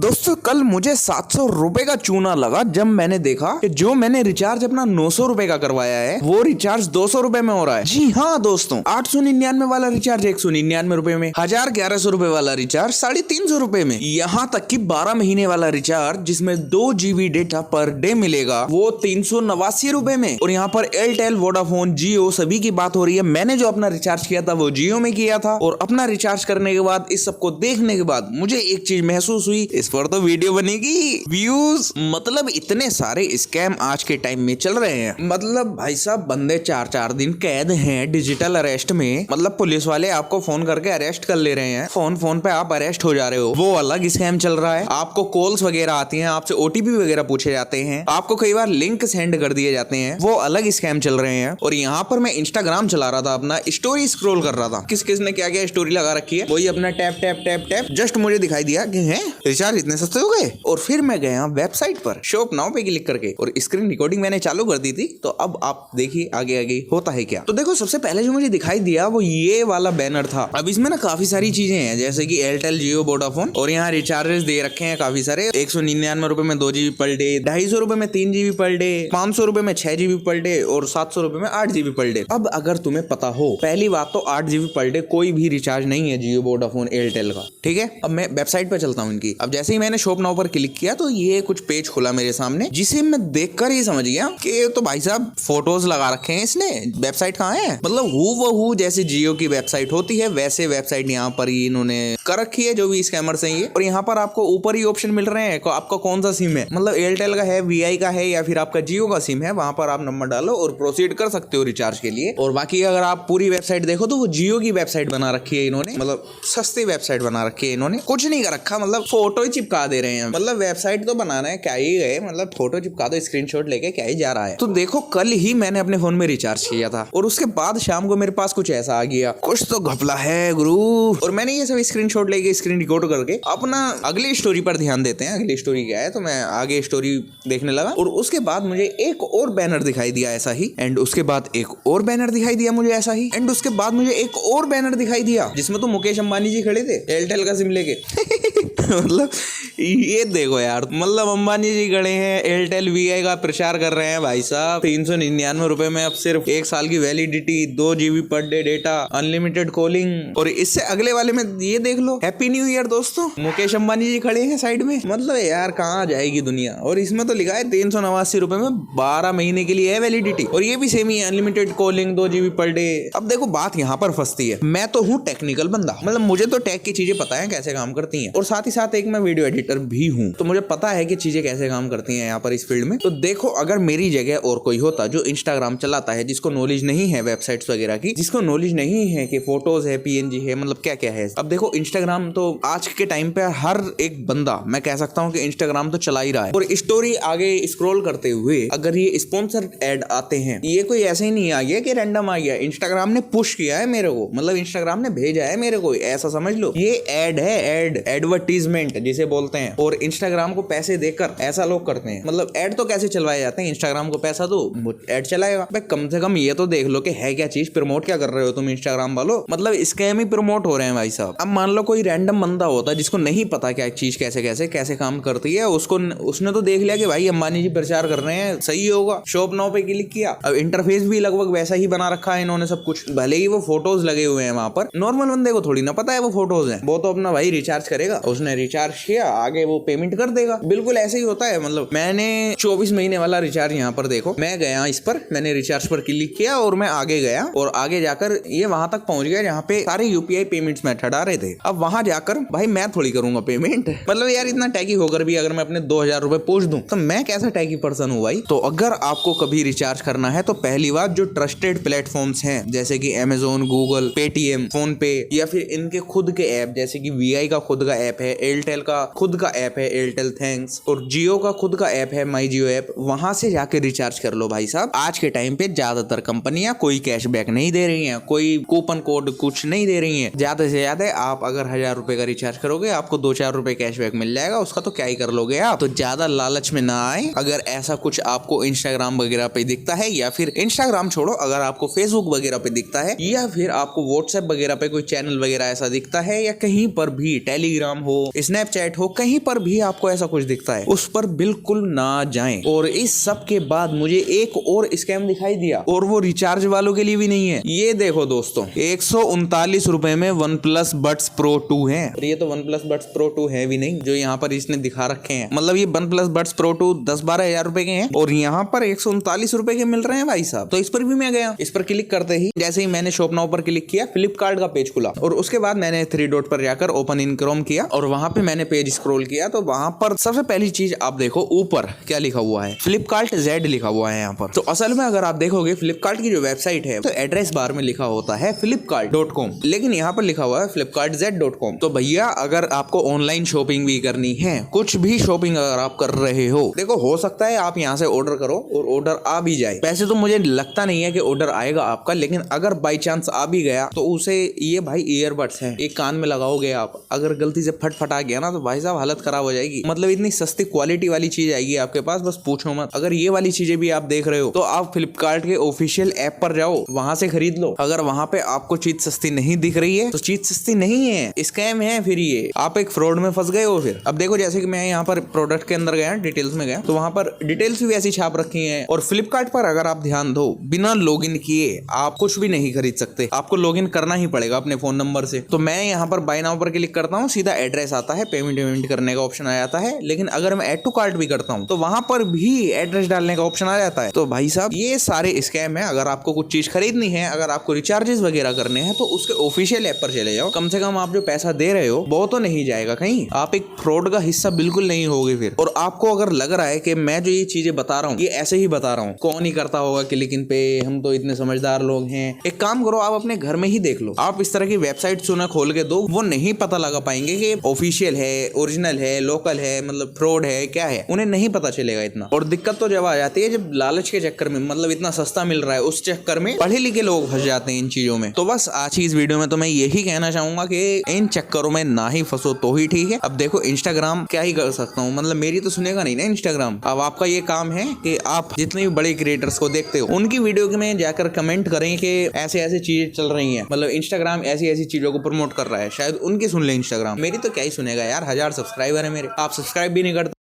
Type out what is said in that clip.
दोस्तों कल मुझे 700 रुपए का चूना लगा जब मैंने देखा कि जो मैंने रिचार्ज अपना 900 रुपए का करवाया है वो रिचार्ज 200 रुपए में हो रहा है। जी हाँ दोस्तों, 899 वाला रिचार्ज 199 रुपए में, 1100 रुपए वाला रिचार्ज 350 रुपए में, यहाँ तक कि 12 महीने वाला रिचार्ज जिसमें 2 GB डेटा पर डे मिलेगा वो 389 रुपए में। और यहाँ पर एयरटेल, वोडाफोन, जियो सभी की बात हो रही है। मैंने जो अपना रिचार्ज किया था वो जियो में किया था और अपना रिचार्ज करने के बाद इस सबको देखने के बाद मुझे एक चीज महसूस हुई, इस पर तो वीडियो बनेगी, व्यूज। मतलब इतने सारे स्कैम आज के टाइम में चल रहे हैं। मतलब भाई साहब बंदे 4-4 दिन कैद हैं डिजिटल अरेस्ट में। मतलब पुलिस वाले आपको फोन करके अरेस्ट कर ले रहे हैं, फोन पे आप अरेस्ट हो जा रहे हो, वो अलग स्कैम चल रहा है। आपको कॉल्स वगैरह आती हैं, आपसे OTP वगैरह पूछे जाते हैं, आपको कई बार लिंक सेंड कर दिए जाते हैं, वो अलग स्कैम चल रहे हैं। और यहाँ पर मैं इंस्टाग्राम चला रहा था, अपना स्टोरी स्क्रॉल कर रहा था, किस किस ने क्या क्या स्टोरी लगा रखी है, वही अपना tap tap tap tap just मुझे दिखाई दिया कि है रिचार्ज इतने सस्ते हो गए। और फिर मैं गया वेबसाइट पर शॉप नाउ पे क्लिक करके और स्क्रीन रिकॉर्डिंग मैंने चालू कर दी थी। तो अब आप देखिए आगे आगे होता है क्या। तो देखो सबसे पहले जो मुझे दिखाई दिया वो ये वाला बैनर था। अब इसमें ना काफी सारी चीजें हैं जैसे कि एयरटेल, जियो, वोडाफोन, और यहाँ रिचार्जेस दे रखे हैं काफी सारे। 199 रुपए में 2 GB पर डे, 250 रुपए में 3 GB पर डे, 500 रुपए में 6 GB पर डे और 700 रुपए में 8 GB पर डे। अब अगर तुम्हें पता हो, पहली बात तो 8 GB पर डे कोई भी रिचार्ज नहीं है जियो, वोडाफोन, एयरटेल का, ठीक है। अब मैं वेबसाइट पर चलता हूँ इनकी। अब जैसे ही मैंने शॉप नाउ पर क्लिक किया तो ये कुछ पेज खुला मेरे सामने, जिसे मैं देखकर ही समझ गया कि तो भाई साहब फोटोज लगा रखे हैं इसने। वेबसाइट कहाँ है, मतलब हूबहू जैसे जियो की वेबसाइट होती है वैसे वेबसाइट यहाँ पर ही इन्होंने कर रखी है, जो भी स्कैमर्स हैं ये। और यहाँ पर आपको ऊपर ही ऑप्शन मिल रहे हैं आपका कौन सा सिम है, मतलब एयरटेल का है, VI का है या फिर आपका जियो का सिम है। वहां पर आप नंबर डालो और प्रोसीड कर सकते हो रिचार्ज के लिए। और बाकी अगर आप पूरी वेबसाइट देखो तो वो जियो की वेबसाइट बना रखी है इन्होंने, मतलब सस्ती वेबसाइट बना रखी है इन्होंने, कुछ नहीं कर रखा, मतलब फोटो ही चिपका दे रहे हैं। मतलब वेबसाइट तो बनाना है क्या ही गए, मतलब फोटो चिपका दो, स्क्रीनशॉट लेके क्या ही जा रहा है। तो देखो कल ही मैंने अपने फोन में रिचार्ज किया था और उसके बाद शाम को मेरे पास कुछ ऐसा आ गया, कुछ तो घपला है गुरु। और मैंने ये सब स्क्रीनशॉट लेके स्क्रीन रिकॉर्ड करके अपना अगली स्टोरी पर ध्यान देते हैं, अगली स्टोरी क्या है। तो मैं आगे स्टोरी देखने लगा और उसके बाद मुझे एक और बैनर दिखाई दिया ऐसा ही, एंड उसके बाद एक और बैनर दिखाई दिया मुझे ऐसा ही, एंड उसके बाद मुझे एक और बैनर दिखाई दिया जिसमें तो मुकेश अंबानी जी खड़े थे एयरटेल का सिम लेके। मतलब ये देखो यार, मतलब अंबानी जी खड़े हैं, एयरटेल VI का प्रचार कर रहे हैं भाई साहब। 399 रुपए में अब सिर्फ 1 साल की validity, 2 GB per day data, unlimited calling. और इससे अगले वाले में ये देख लो, हैप्पी न्यू ईयर दोस्तों, मुकेश अंबानी जी खड़े हैं साइड में। मतलब यार कहाँ जाएगी दुनिया। और इसमें तो लिखा है 389 रुपए में 12 महीने के लिए है वैलिडिटी, और ये भी सेम ही है, unlimited calling, 2 GB per day. अब देखो बात यहाँ पर फंसती है, मैं तो हूँ टेक्निकल बंदा, मतलब मुझे तो टेक की चीजें पता है कैसे काम करती हैं, और साथ ही साथ एक मैं वीडियो एडिटर भी हूँ, तो मुझे पता है कि चीजें कैसे काम करती हैं यहाँ पर इस फील्ड में। तो देखो अगर मेरी जगह और कोई होता जो इंस्टाग्राम चलाता है, जिसको नॉलेज नहीं है वेबसाइट्स वगैरह की, जिसको नॉलेज नहीं है कि फोटोज है, PNG है, मतलब क्या क्या है। अब देखो इंस्टाग्राम तो आज के टाइम पे हर एक बंदा, मैं कह सकता हूँ कि इंस्टाग्राम तो चला ही रहा है। और स्टोरी आगे स्क्रॉल करते हुए अगर ये स्पॉन्सर एड आते हैं, ये कोई ऐसे ही नहीं आ गया कि रैंडम आ गया, इंस्टाग्राम ने पुश किया है मेरे को, मतलब इंस्टाग्राम ने भेजा है मेरे को, ऐसा समझ लो। ये एड है, एडवर्टीजमेंट जिसे बोलते हैं। और इंस्टाग्राम को पैसे देकर ऐसा लोग करते हैं, मतलब ऐड तो कैसे चलवाए जाते हैं, इंस्टाग्राम को पैसा दो ऐड चलाएगा। भाई कम से कम ये तो देख लो कि है क्या चीज, प्रमोट क्या कर रहे हो तुम इंस्टाग्राम वालों, मतलब स्कैम ही प्रमोट हो रहे हैं भाई साहब। अब मान लो कोई रैंडम बंदा होता है जिसको नहीं पता क्या चीज कैसे काम करती है, उसने तो देख लिया कि भाई अंबानी जी प्रचार कर रहे हैं, सही होगा, शॉप नाउ पे क्लिक किया। अब इंटरफेस भी लगभग वैसा ही बना रखा है इन्होंने सब कुछ, भले ही वो फोटोज लगे हुए हैं वहां पर, नॉर्मल बंदे को थोड़ी ना पता है वो फोटोज हैं, वो तो अपना भाई रिचार्ज करेगा, उसने रिचार्ज किया, आगे वो पेमेंट कर देगा। बिल्कुल ऐसे ही होता है। मतलब मैंने 24 महीने वाला रिचार्ज यहाँ पर देखो, मैं गया इस पर, मैंने रिचार्ज पर क्लिक किया और मैं आगे गया और आगे जाकर ये वहां तक पहुंच गया जहाँ पे सारे UPI पेमेंट्स मेथड आ रहे थे। अब वहां जाकर भाई मैं थोड़ी करूंगा पेमेंट, मतलब यार इतना टैकी होकर भी अगर मैं अपने 2000 रुपए पूछ दूं तो मैं कैसा टैकी पर्सन हूँ भाई। तो अगर आपको कभी रिचार्ज करना है तो पहली बात जो ट्रस्टेड प्लेटफॉर्म्स हैं जैसे कि Amazon, Google, Paytm, फोन पे, या फिर इनके खुद के ऐप जैसे कि VI का खुद का ऐप है, एयरटेल का खुद का ऐप है एयरटेल थैंक्स, और जियो का खुद का ऐप है माई जियो ऐप, वहां से जाके रिचार्ज कर लो भाई साहब। आज के टाइम पे ज्यादातर कंपनियां कोई कैशबैक नहीं दे रही हैं, कोई कूपन कोड कुछ नहीं दे रही हैं। ज्यादा से ज्यादा आप अगर 1000 रुपए का रिचार्ज करोगे आपको 2-4 रुपए कैशबैक मिल जाएगा, उसका तो क्या ही कर लोगे आप। तो ज्यादा लालच में ना आए। अगर ऐसा कुछ आपको इंस्टाग्राम वगैरह पे दिखता है, या फिर इंस्टाग्राम छोड़ो अगर आपको फेसबुक वगैरह पे दिखता है, या फिर आपको व्हाट्सएप वगैरह पे कोई चैनल वगैरह ऐसा दिखता है, या कहीं पर भी टेलीग्राम हो, स्नैपचैट वेबसाइट हो, कहीं पर भी आपको ऐसा कुछ दिखता है उस पर बिल्कुल ना जाएं। और इस सब के बाद मुझे एक और स्कैम दिखाई दिया, और वो रिचार्ज वालों के लिए भी नहीं है। ये देखो दोस्तों, 139 रुपए में OnePlus Buds Pro 2 है। और ये तो OnePlus Buds Pro 2 है भी नहीं जो यहाँ पर इसने दिखा रखे हैं। मतलब ये OnePlus Buds Pro 2 10-12 हजार रुपए के हैं और यहाँ पर 139 रुपए के मिल रहे हैं भाई साहब। तो इस पर भी मैं गया, इस पर क्लिक करते ही जैसे ही मैंने शॉप नाउ पर क्लिक किया, फ्लिपकार्ट का पेज खुला और उसके बाद मैंने 3 डॉट पर जाकर ओपन इन क्रोम किया और वहां पे मैंने पेज स्क्रॉल किया। तो वहां पर सबसे पहली चीज आप देखो, ऊपर क्या लिखा हुआ है, फ्लिपकार्ट Z लिखा हुआ है यहाँ पर। तो असल में अगर आप देखोगे फ्लिपकार्ट की जो वेबसाइट है तो एड्रेस बार में लिखा होता है flipkart.com, लेकिन यहाँ पर लिखा हुआ है flipkartz.com। तो भैया अगर आपको ऑनलाइन शॉपिंग भी करनी है, कुछ भी शॉपिंग अगर आप कर रहे हो, देखो हो सकता है आप यहाँ से ऑर्डर करो और ऑर्डर आ भी जाए। वैसे तो मुझे लगता नहीं है कि ऑर्डर आएगा आपका, लेकिन अगर बाई चांस आ भी गया तो उसे, ये भाई ईयरबड्स है, एक कान में लगाओगे आप, अगर गलती से फटफटा गया ना तो भाई साहब हालत खराब हो जाएगी। मतलब इतनी सस्ती क्वालिटी वाली चीज आएगी आपके पास, बस पूछो मत। अगर ये वाली चीजें भी आप देख रहे हो तो आप फ्लिपकार्ट के ऑफिशियल ऐप पर जाओ, वहां से खरीद लो। अगर वहां पे आपको चीज सस्ती नहीं दिख रही है तो चीज सस्ती नहीं है, स्कैम है, फिर ये आप एक फ्रॉड में फंस गए हो। फिर अब देखो, जैसे कि मैं यहाँ पर प्रोडक्ट के अंदर गया, डिटेल्स में गया, तो वहां पर डिटेल्स भी ऐसी छाप रखी है। और फ्लिपकार्ट पर अगर आप ध्यान दो, बिना लॉगिन किए आप कुछ भी नहीं खरीद सकते, आपको लॉगिन करना ही पड़ेगा अपने फोन नंबर से। तो मैं यहाँ पर बाय नाउ पर क्लिक करता हूँ, सीधा एड्रेस आता है, पेमेंट करने का ऑप्शन आ जाता है। लेकिन अगर मैं ऐड टू कार्ट भी करता हूँ तो वहां पर भी एड्रेस डालने का ऑप्शन आ जाता है। तो भाई साहब ये सारे स्कैम है। अगर आपको कुछ चीज खरीदनी है, अगर आपको रिचार्जेस वगैरह करने हैं तो उसके ऑफिशियल ऐप पर चले जाओ। कम से कम आप जो पैसा दे रहे हो वो तो नहीं जाएगा कहीं, आप एक फ्रॉड का हिस्सा बिल्कुल नहीं होगे फिर। और आपको अगर लग रहा है कि मैं जो ये चीजें बता रहा हूँ ये ऐसे ही बता रहा हूँ, कौन ही करता होगा क्लिक इन पे, हम तो इतने समझदार लोग हैं, एक काम करो आप अपने घर में ही देख लो। आप इस तरह की वेबसाइट सुना खोल के दो, वो नहीं पता लगा पाएंगे कि ऑफिशियल है, ओरिजिनल है, लोकल है, मतलब फ्रॉड है, क्या है, उन्हें नहीं पता चलेगा इतना। और दिक्कत तो जब आ जाती है जब लालच के चक्कर में, मतलब इतना सस्ता मिल रहा है उस चक्कर में पढ़े लिखे लोग फंस जाते हैं इन चीजों में। तो बस आज की इस वीडियो में तो मैं यही कहना चाहूंगा कि इन चक्करों में ना ही फंसो तो ही ठीक है। अब देखो इंस्टाग्राम क्या ही कर सकता हूँ, मतलब मेरी तो सुनेगा नहीं ना इंस्टाग्राम। अब आपका ये काम है कि आप जितने भी बड़े क्रिएटर्स को देखते हो उनकी वीडियो में जाकर कमेंट करें कि ऐसे ऐसे चीजें चल रही हैं, मतलब इंस्टाग्राम ऐसी ऐसी चीजों को प्रमोट कर रहा है, शायद उनकी सुन ले इंस्टाग्राम। मेरी तो क्या ही सुनेगा यार, 1000 सब्सक्राइबर है मेरे, आप सब्सक्राइब भी नहीं करते।